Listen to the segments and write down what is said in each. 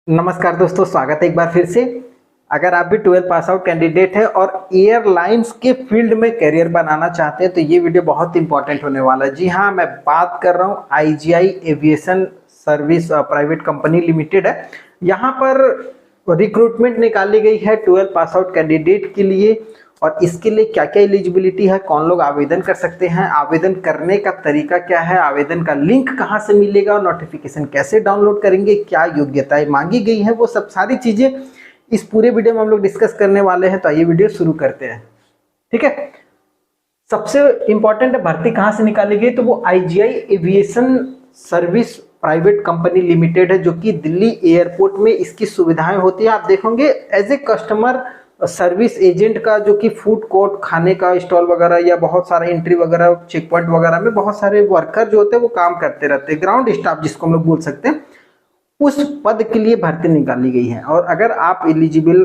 नमस्कार दोस्तों, स्वागत है एक बार फिर से। अगर आप भी 12 पास आउट कैंडिडेट है और एयरलाइंस के फील्ड में करियर बनाना चाहते हैं तो ये वीडियो बहुत इंपॉर्टेंट होने वाला है। जी हाँ, मैं बात कर रहा हूँ IGI aviation service private company limited है। यहाँ पर रिक्रूटमेंट निकाली गई है 12 पास आउट कैंडिडेट के लिए। और इसके लिए क्या क्या एलिजिबिलिटी है, कौन लोग आवेदन कर सकते हैं, आवेदन करने का तरीका क्या है, आवेदन का लिंक कहां से मिलेगा और नोटिफिकेशन कैसे डाउनलोड करेंगे, क्या योग्यताएं मांगी गई है, वो सब सारी चीजें इस पूरे वीडियो में हम लोग डिस्कस करने वाले हैं। तो ये वीडियो शुरू करते हैं। ठीक है, सबसे इंपॉर्टेंट है भर्ती कहां से निकाली गई, तो वो IGI aviation service private company limited है, जो कि दिल्ली एयरपोर्ट में इसकी सुविधाएं होती है। आप देखोगे as a customer service agent का, जो कि फूड कोर्ट, खाने का स्टॉल वगैरह या बहुत सारा एंट्री वगैरह, चेक पॉइंट वगैरह में बहुत सारे वर्कर जो होते हैं वो काम करते रहते हैं, ग्राउंड स्टाफ जिसको हम लोग बोल सकते हैं, उस पद के लिए भर्ती निकाली गई है। और अगर आप एलिजिबल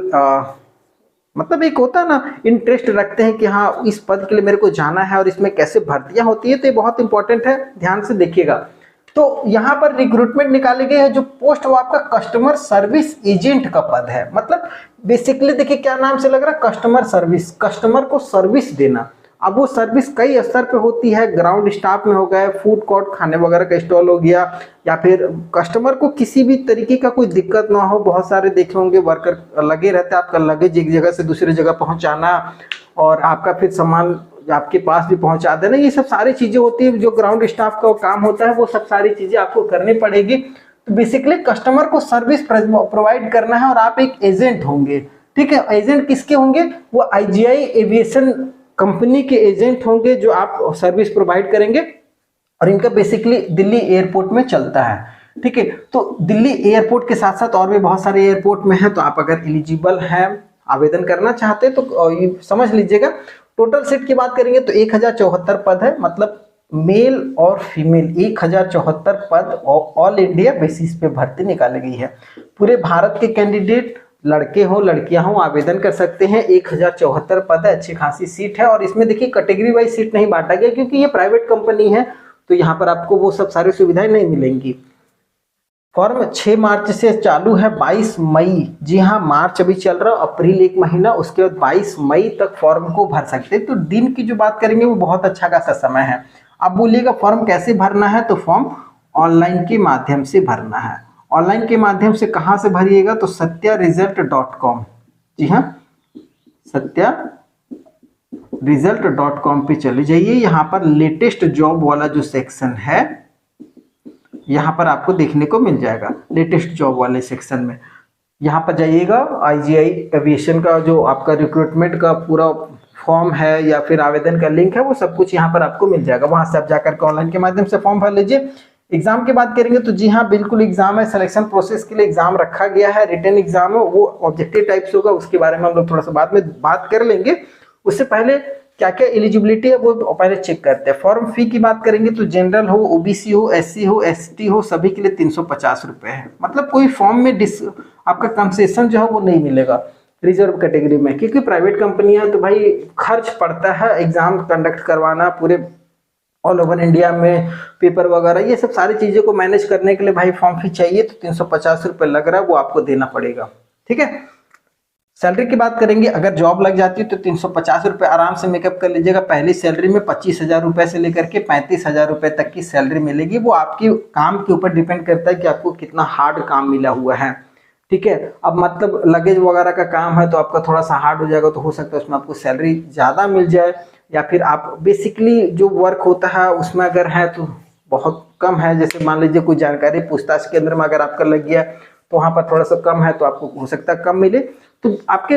मतलब एक होता है ना, इंटरेस्ट रखते हैं कि हाँ इस पद के लिए मेरे को जाना है और इसमें कैसे भर्तियां होती है, तो ये बहुत इंपॉर्टेंट है, ध्यान से देखिएगा। तो यहाँ पर रिक्रूटमेंट निकाले गए है, जो पोस्ट वो आपका कस्टमर सर्विस एजेंट का पद है। मतलब बेसिकली देखिए क्या नाम से लग रहा है, कस्टमर सर्विस, कस्टमर को सर्विस देना। अब वो सर्विस कई स्तर पे होती है, ग्राउंड स्टाफ में हो गया, फूड कोर्ट, खाने वगैरह का स्टॉल हो गया, या फिर कस्टमर को किसी भी तरीके का कोई दिक्कत ना हो। बहुत सारे देखे होंगे वर्कर लगे रहते हैं, आपका लगेज एक जगह से दूसरी जगह पहुंचाना और आपका फिर सामान आपके पास भी पहुंचा देना, ये सब सारी चीजें होती है जो ग्राउंड स्टाफ का काम होता है, वो सब सारी चीजें आपको करनी पड़ेगी। तो बेसिकली कस्टमर को सर्विस प्रोवाइड करना है और आप एक एजेंट होंगे। ठीक है, एजेंट किसके होंगे, वो आईजीआई एविएशन कंपनी के एजेंट होंगे जो आप सर्विस प्रोवाइड करेंगे। और इनका बेसिकली दिल्ली एयरपोर्ट में चलता है। ठीक है, तो दिल्ली एयरपोर्ट के साथ साथ और भी बहुत सारे एयरपोर्ट में है। तो आप अगर एलिजिबल हैं, आवेदन करना चाहते हैं तो समझ लीजिएगा। टोटल सीट की बात करेंगे तो 1074 पद है, मतलब मेल और फीमेल 1074 पद ऑल इंडिया बेसिस पे भर्ती निकाली गई है। पूरे भारत के कैंडिडेट, लड़के हो लड़कियां हो, आवेदन कर सकते हैं। 1074 पद है, अच्छी खासी सीट है। और इसमें देखिए कैटेगरी वाइज सीट नहीं बांटा गया, क्योंकि ये प्राइवेट कंपनी है तो यहाँ पर आपको वो सब सारी सुविधाएं नहीं मिलेंगी। फॉर्म 6 मार्च से चालू है, 22 मई, जी हाँ मार्च अभी चल रहा, अप्रैल एक महीना, उसके बाद 22 मई तक फॉर्म को भर सकते हैं। तो दिन की जो बात करेंगे वो बहुत अच्छा खासा समय है। अब बोलिएगा फॉर्म कैसे भरना है, तो फॉर्म ऑनलाइन के माध्यम से भरना है। ऑनलाइन के माध्यम से कहाँ से भरिएगा, तो satyaresult.com, जी हाँ satyaresult.com पे चले जाइए। यहाँ पर लेटेस्ट जॉब वाला जो सेक्शन है यहाँ पर आपको देखने को मिल जाएगा। लेटेस्ट जॉब वाले सेक्शन में यहाँ पर जाइएगा, आईजीआई एविएशन का जो आपका रिक्रूटमेंट का पूरा फॉर्म है या फिर आवेदन का लिंक है, वो सब कुछ यहाँ पर आपको मिल जाएगा। वहां से आप जाकर के ऑनलाइन के माध्यम से फॉर्म भर लीजिए। एग्जाम की बात करेंगे तो जी हाँ बिल्कुल एग्जाम है, सिलेक्शन प्रोसेस के लिए एग्जाम रखा गया है, रिटन एग्जाम है, वो ऑब्जेक्टिव टाइप से होगा, उसके बारे में हम लोग थोड़ा सा बाद में बात कर लेंगे। उससे पहले क्या क्या एलिजिबिलिटी है वो पहले चेक करते हैं। फॉर्म फी की बात करेंगे तो जनरल हो, ओबीसी हो, एससी हो, एसटी हो, सभी के लिए 350 रुपए है। मतलब कोई फॉर्म में आपका कंसेशन जो है वो नहीं मिलेगा रिजर्व कैटेगरी में, क्योंकि प्राइवेट कंपनियां तो भाई खर्च पड़ता है एग्जाम कंडक्ट करवाना, पूरे ऑल ओवर इंडिया में पेपर वगैरह, ये सब सारी चीजों को मैनेज करने के लिए भाई फॉर्म फी चाहिए। तो 350 रुपये लग रहा है, वो आपको देना पड़ेगा। ठीक है, सैलरी की बात करेंगे, अगर जॉब लग जाती है तो 350 रुपये आराम से मेकअप कर लीजिएगा। पहली सैलरी में 25,000 रुपये से लेकर के 35,000 रुपये तक की सैलरी मिलेगी। वो आपकी काम के ऊपर डिपेंड करता है कि आपको कितना हार्ड काम मिला हुआ है। ठीक है, अब मतलब लगेज वगैरह का काम है तो आपका थोड़ा सा हार्ड हो जाएगा, तो हो सकता है उसमें आपको सैलरी ज़्यादा मिल जाए, या फिर आप बेसिकली जो वर्क होता है उसमें अगर है तो बहुत कम है। जैसे मान लीजिए कोई जानकारी पूछताछ केंद्र में अगर आपका लग गया तो वहाँ पर थोड़ा सा कम है, तो आपको हो सकता है कम मिले। तो आपके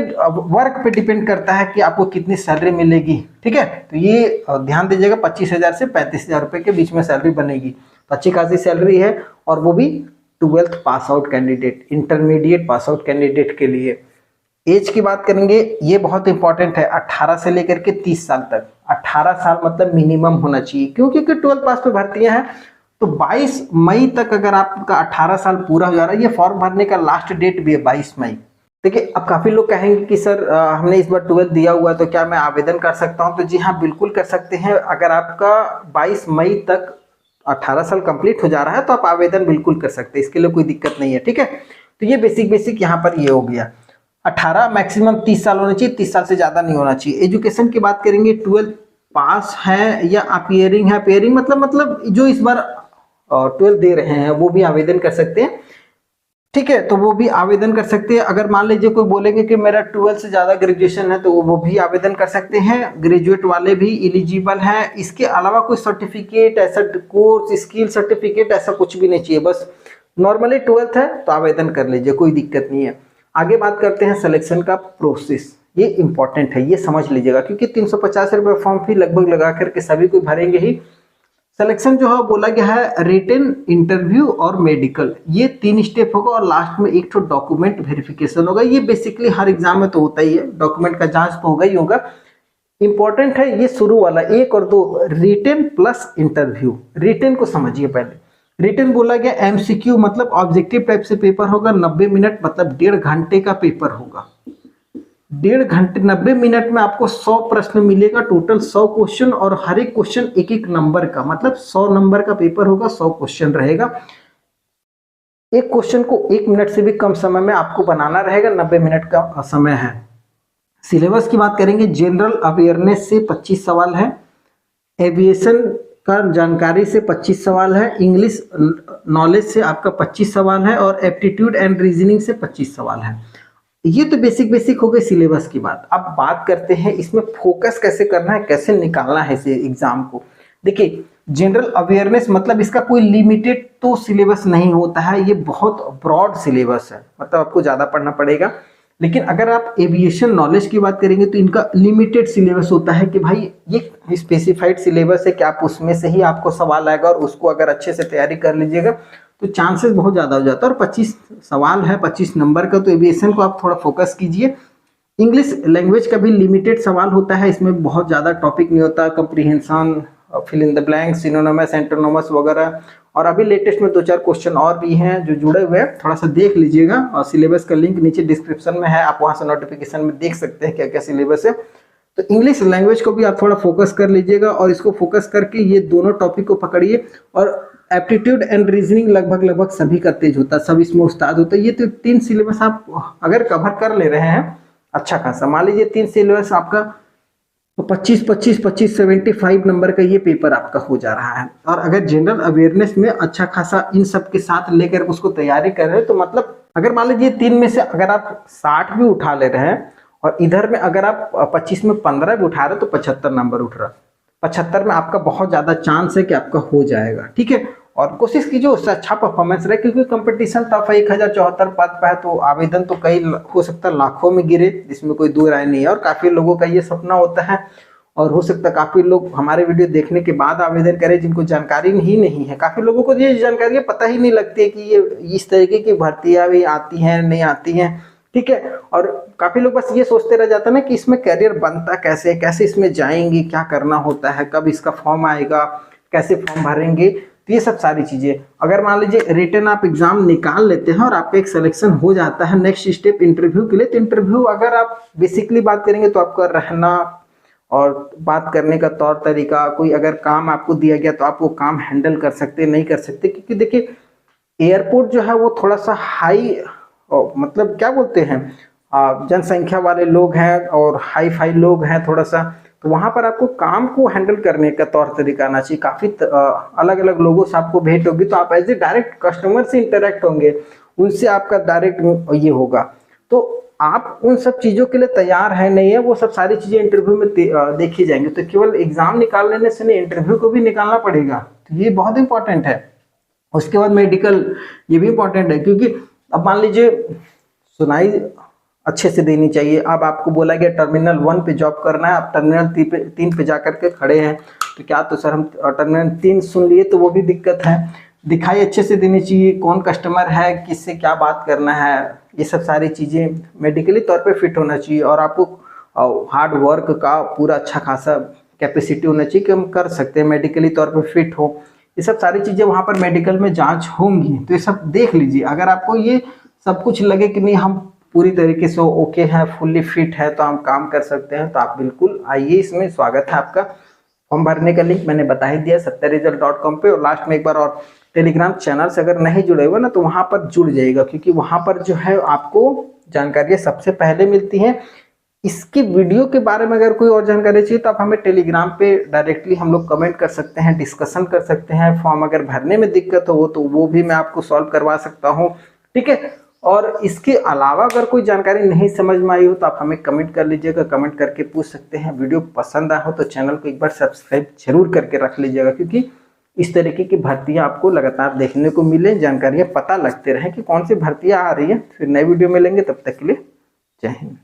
वर्क पे डिपेंड करता है कि आपको कितनी सैलरी मिलेगी। ठीक है, तो ये ध्यान दीजिएगा, 25,000 से 35,000 रुपये के बीच में सैलरी बनेगी, तो अच्छी खासी सैलरी है। और वो भी 12th pass out candidate, intermediate pass out candidate के लिए। एज की बात करेंगे, ये बहुत इंपॉर्टेंट है, 18 से लेकर के 30 साल तक। 18 साल मतलब मिनिमम होना चाहिए, क्योंकि 12 पास पे भर्तियां हैं। तो 22 मई तक अगर आपका 18 साल पूरा हो जा रहा है, ये फॉर्म भरने का लास्ट डेट भी है 22 मई। देखिए, अब काफी लोग कहेंगे कि सर हमने इस बार 12 दिया हुआ है तो क्या मैं आवेदन कर सकता हूं, तो जी हाँ बिल्कुल कर सकते हैं। अगर आपका 22 मई तक 18 साल कंप्लीट हो जा रहा है तो आप आवेदन बिल्कुल कर सकते हैं, इसके लिए कोई दिक्कत नहीं है। ठीक है, तो ये बेसिक यहाँ पर ये हो गया। 18 मैक्सिमम 30 साल होना चाहिए, 30 साल से ज्यादा नहीं होना चाहिए। एजुकेशन की बात करेंगे, 12 पास है या अपीयरिंग है। अपीयरिंग मतलब जो इस बार 12 दे रहे हैं वो भी आवेदन कर सकते हैं, ठीक है, तो वो भी आवेदन कर सकते हैं। अगर मान लीजिए कोई बोलेंगे कि मेरा 12 से ज्यादा ग्रेजुएशन है तो वो भी आवेदन कर सकते हैं, ग्रेजुएट वाले भी एलिजिबल हैं। इसके अलावा कोई सर्टिफिकेट, ऐसा कोर्स, स्किल सर्टिफिकेट ऐसा कुछ भी नहीं चाहिए, बस नॉर्मली 12th है तो आवेदन कर लीजिए, कोई दिक्कत नहीं है। आगे बात करते हैं सिलेक्शन का प्रोसेस, ये इंपॉर्टेंट है, ये समझ लीजिएगा, क्योंकि 350 रुपये फॉर्म फी लगभग लगा करके सभी कोई भरेंगे ही। सिलेक्शन जो है बोला गया है रिटन, इंटरव्यू और मेडिकल, ये 3 स्टेप होगा और लास्ट में एक तो डॉक्यूमेंट वेरिफिकेशन होगा। ये बेसिकली हर एग्जाम में तो होता ही है, डॉक्यूमेंट का जांच तो होगा ही होगा। इंपॉर्टेंट है ये शुरू वाला 1 और 2, रिटन प्लस इंटरव्यू। रिटन को समझिए पहले। रिटन बोला गया एमसीक्यू मतलब ऑब्जेक्टिव टाइप से पेपर होगा, 90 मिनट मतलब 1.5 घंटे का पेपर होगा। 1.5 घंटे 90 मिनट में आपको 100 प्रश्न मिलेगा, टोटल 100 क्वेश्चन, और हर एक क्वेश्चन एक नंबर का, मतलब 100 नंबर का पेपर होगा, 100 क्वेश्चन रहेगा। एक क्वेश्चन को 1 मिनट से भी कम समय में आपको बनाना रहेगा, 90 मिनट का समय है। सिलेबस की बात करेंगे, जनरल अवेयरनेस से 25 सवाल है, एविएशन का जानकारी से 25 सवाल है, इंग्लिश नॉलेज से आपका 25 सवाल है, और एप्टीट्यूड एंड रीजनिंग से 25 सवाल है। ये तो बेसिक हो गई सिलेबस की बात। अब बात करते हैं इसमें फोकस कैसे करना है, कैसे निकालना है इस एग्जाम को। देखिए, जनरल अवेयरनेस मतलब इसका कोई लिमिटेड तो सिलेबस नहीं होता है, ये बहुत ब्रॉड सिलेबस है, मतलब आपको ज्यादा पढ़ना पड़ेगा। लेकिन अगर आप एविएशन नॉलेज की बात करेंगे तो इनका लिमिटेड सिलेबस होता है कि भाई ये स्पेसिफाइड सिलेबस है कि आप उसमें से ही आपको सवाल आएगा, और उसको अगर अच्छे से तैयारी कर लीजिएगा तो चांसेस बहुत ज़्यादा हो जाता है। और 25 सवाल है, 25 नंबर का, तो एविएशन को आप थोड़ा फोकस कीजिए। इंग्लिश लैंग्वेज का भी लिमिटेड सवाल होता है, इसमें बहुत ज़्यादा टॉपिक नहीं होता, comprehension, fill in the blank, synonymous, antonymous वगैरह। और अभी लेटेस्ट में 2-4 क्वेश्चन और भी हैं जो जुड़े हुए हैं, थोड़ा सा देख लीजिएगा। और सिलेबस का लिंक नीचे डिस्क्रिप्शन में है, आप वहाँ से नोटिफिकेशन में देख सकते हैं क्या क्या सिलेबस है। तो इंग्लिश लैंग्वेज को भी आप थोड़ा फोकस कर लीजिएगा, और इसको फोकस करके ये दोनों टॉपिक को पकड़िए। और एप्टीट्यूड एंड रीजनिंग लगभग सभी का तेज होता है, सब इसमें उस्ताद होता है। ये तो 3 सिलेबस आप अगर कवर कर ले रहे हैं अच्छा खासा, मान लीजिए 3 सिलेबस आपका तो 25 75 नंबर का ये पेपर आपका हो जा रहा है। और अगर जनरल अवेयरनेस में अच्छा खासा इन सब के साथ लेकर उसको तैयारी कर रहे हैं, तो मतलब अगर मान लीजिए 3 में से अगर आप 60 भी उठा ले रहे हैं, और इधर में अगर आप 25 में 15 भी उठा रहे हैं, तो 75 नंबर उठ रहा है। 75 में आपका बहुत ज्यादा चांस है कि आपका हो जाएगा, ठीक है। और कोशिश कीजिए उससे अच्छा परफॉर्मेंस रहे, क्योंकि कंपटीशन टफ है। 1074 पद पर है, तो आवेदन तो कई हो सकता है लाखों में गिरे, जिसमें कोई दो राय नहीं है। और काफी लोगों का ये सपना होता है, और हो सकता है काफी लोग हमारे वीडियो देखने के बाद आवेदन करें जिनको जानकारी ही नहीं है। काफी लोगों को ये जानकारी पता ही नहीं लगती है कि ये इस तरीके की भर्तियां भी आती हैं, नहीं आती हैं, ठीक है। और काफी लोग बस ये सोचते रह जाते हैं ना कि इसमें करियर बनता कैसे, कैसे इसमें जाएंगे, क्या करना होता है, कब इसका फॉर्म आएगा, कैसे फॉर्म भरेंगे। तो ये सब सारी चीजें, अगर मान लीजिए रिटन आप एग्जाम निकाल लेते हैं और आपका एक सिलेक्शन हो जाता है नेक्स्ट स्टेप इंटरव्यू के लिए, तो इंटरव्यू अगर आप बेसिकली बात करेंगे तो आपका रहना और बात करने का तौर तरीका, कोई अगर काम आपको दिया गया तो आप वो काम हैंडल कर सकते नहीं कर सकते। क्योंकि देखिए एयरपोर्ट जो है वो थोड़ा सा हाई, मतलब क्या बोलते हैं, जनसंख्या वाले लोग हैं और हाई फाई लोग हैं थोड़ा सा, तो वहाँ पर आपको काम को हैंडल करने का तौर तरीका आना चाहिए। काफ़ी अलग अलग लोगों से आपको भेंट होगी, तो आप एज ए डायरेक्ट कस्टमर से इंटरेक्ट होंगे, उनसे आपका डायरेक्ट ये होगा। तो आप उन सब चीज़ों के लिए तैयार है नहीं है, वो सब सारी चीज़ें इंटरव्यू में देखी जाएंगी। तो केवल एग्जाम निकाल लेने से नहीं, इंटरव्यू को भी निकालना पड़ेगा, तो ये बहुत इंपॉर्टेंट है। उसके बाद मेडिकल, ये भी इंपॉर्टेंट है, क्योंकि अब मान लीजिए सुनाई अच्छे से देनी चाहिए। अब आपको बोला गया टर्मिनल 1 पे जॉब करना है, आप टर्मिनल 3 पे जा करके खड़े हैं, तो क्या तो सर हम टर्मिनल 3 सुन लिए, तो वो भी दिक्कत है। दिखाई अच्छे से देनी चाहिए, कौन कस्टमर है, किससे क्या बात करना है, ये सब सारी चीज़ें मेडिकली तौर पे फिट होना चाहिए। और आपको हार्ड वर्क का पूरा अच्छा खासा कैपेसिटी होना चाहिए कि हम कर सकते हैं, मेडिकली तौर पे फिट हो। ये सब सारी चीज़ें वहाँ पर मेडिकल में जांच होंगी, तो ये सब देख लीजिए। अगर आपको ये सब कुछ लगे कि नहीं हम पूरी तरीके से ओके हैं, फुल्ली फिट है, तो हम काम कर सकते हैं, तो आप बिल्कुल आइए, इसमें स्वागत है आपका। फॉर्म भरने का लिंक मैंने बता ही दिया 70result.com पे। और लास्ट में एक बार और टेलीग्राम चैनल से अगर नहीं जुड़े हुए ना तो वहाँ पर जुड़ जाइएगा, क्योंकि वहाँ पर जो है आपको जानकारियाँ सबसे पहले मिलती हैं। इसकी वीडियो के बारे में अगर कोई और जानकारी चाहिए तो आप हमें टेलीग्राम पे डायरेक्टली हम लोग कमेंट कर सकते हैं, डिस्कशन कर सकते हैं। फॉर्म अगर भरने में दिक्कत हो तो वो भी मैं आपको सॉल्व करवा सकता हूँ, ठीक है। और इसके अलावा अगर कोई जानकारी नहीं समझ में आई हो तो आप हमें कमेंट कर लीजिएगा, कमेंट करके पूछ सकते हैं। वीडियो पसंद आया हो तो चैनल को एक बार सब्सक्राइब जरूर करके रख लीजिएगा, क्योंकि इस तरीके की भर्तियां आपको लगातार देखने को मिले, जानकारियां पता लगते रहे कि कौन सी भर्तियां आ रही है। फिर नई वीडियो मिलेंगे, तब तक के लिए जय हिंद।